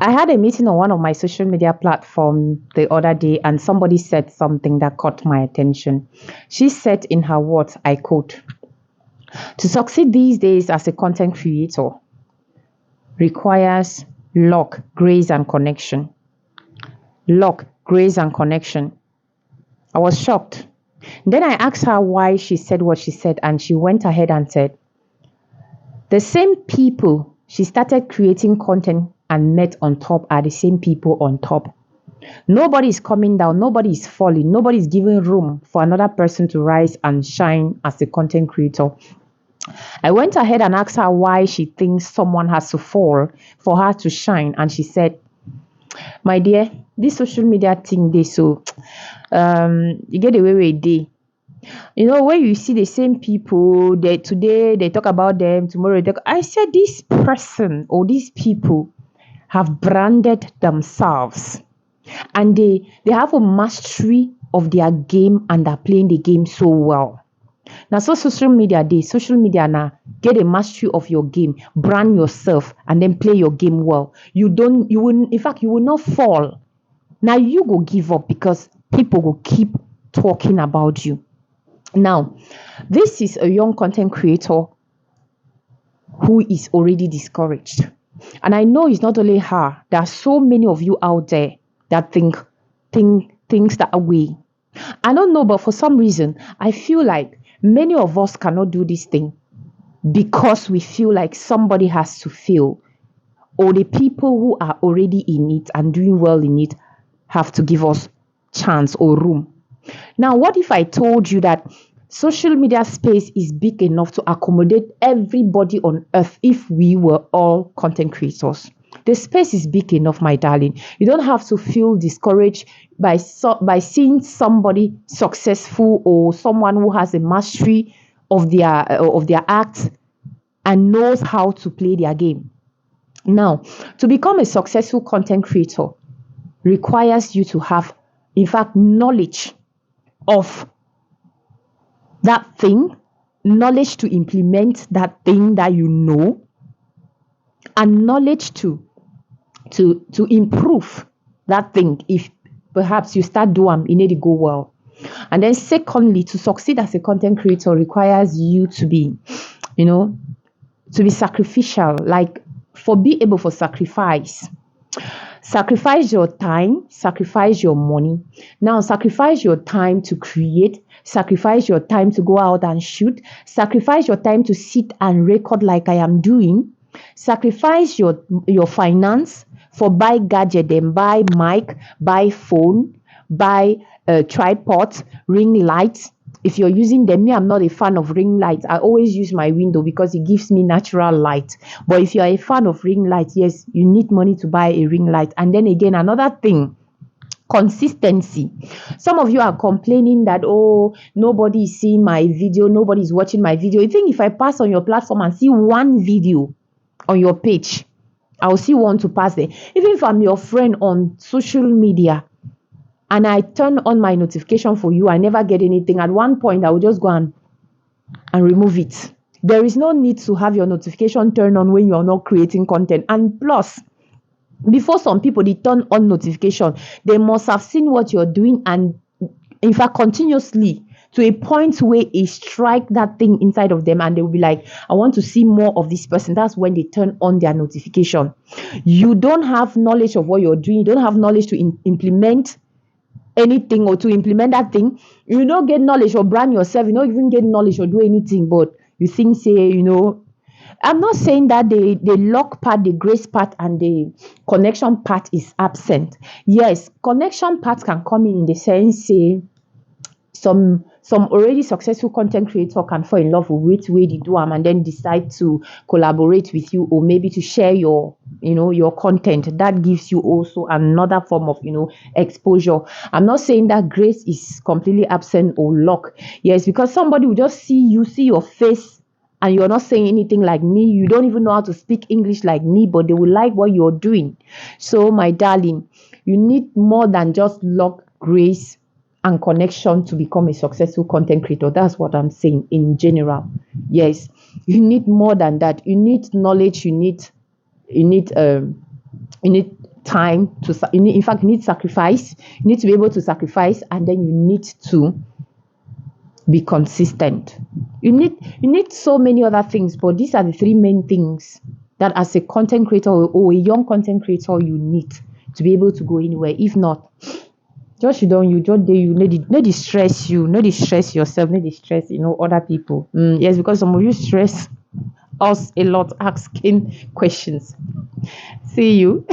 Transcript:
I had a meeting on one of my social media platform the other day, and somebody said something that caught my attention. She said in her words, I quote, "To succeed these days as a content creator requires luck, grace, and connection." Luck, grace, and connection. I was shocked. Then I asked her why she said what she said, and she went ahead and said, the same people she started creating content and met on top are the same people on top. Nobody is coming down, nobody is falling, nobody is giving room for another person to rise and shine as a content creator. I went ahead and asked her why she thinks someone has to fall for her to shine, and she said, my dear, this social media thing they so you get away with it. You know, when you see the same people, that today they talk about them, tomorrow they talk, I said this person or these people have branded themselves, and they have a mastery of their game and are playing the game so well. Now, so social media now get a mastery of your game, brand yourself, and then play your game well. You will not fall. Now you go give up because people will keep talking about you. Now, this is a young content creator who is already discouraged. And I know it's not only her. There are so many of you out there that think things that way. I don't know, but for some reason, I feel like many of us cannot do this thing because we feel like somebody has to fail, or the people who are already in it and doing well in it have to give us chance or room. Now, what if I told you that social media space is big enough to accommodate everybody on earth if we were all content creators? The space is big enough, my darling. You don't have to feel discouraged by seeing somebody successful or someone who has a mastery of their act and knows how to play their game. Now, to become a successful content creator requires you to have, in fact, knowledge of that thing, knowledge to implement that thing that you know, and knowledge to improve that thing if perhaps you start doing it need to go well. And then secondly, to succeed as a content creator requires you to be, to be sacrificial, like be able for sacrifice. Sacrifice your time, sacrifice your money. Now, sacrifice your time to create, sacrifice your time to go out and shoot, sacrifice your time to sit and record like I am doing, sacrifice your finance for buy gadget, then buy mic, buy phone, buy tripod, ring lights. If you're using them, me, I'm not a fan of ring lights. I always use my window because it gives me natural light. But if you're a fan of ring lights, yes, you need money to buy a ring light. And then again, another thing, consistency. Some of you are complaining that, oh, nobody is seeing my video, nobody is watching my video. I think if I pass on your platform and see one video on your page, I'll see one to pass there. Even if I'm your friend on social media, and I turn on my notification for you, I never get anything. At one point, I will just go and remove it. There is no need to have your notification turned on when you are not creating content. And plus, before some people, they turn on notification, they must have seen what you're doing and, in fact, continuously to a point where it strike that thing inside of them and they will be like, I want to see more of this person. That's when they turn on their notification. You don't have knowledge of what you're doing. You don't have knowledge to implement anything or to implement that thing. You don't get knowledge or brand yourself. You don't even get knowledge or do anything, but you think, I'm not saying that the luck part, the grace part, and the connection part is absent. Yes, connection part can come in the sense, say, some already successful content creator can fall in love with where they do and then decide to collaborate with you or maybe to share your content. That gives you also another form of, exposure. I'm not saying that grace is completely absent or luck. Yes, because somebody will just see your face and you're not saying anything like me. You don't even know how to speak English like me, but they will like what you're doing. So, my darling, you need more than just luck, grace, and connection to become a successful content creator. That's what I'm saying in general. Yes, you need more than that. You need knowledge. You need time you need, in fact, you need sacrifice. You need to be able to sacrifice, and then you need to be consistent. You need so many other things, but these are the three main things that as a content creator or a young content creator you need to be able to go anywhere. If not, just you don't, you just you no dey stress you, no dey stress yourself, no dey stress other people. Yes, because some of you stress us a lot asking questions. See you.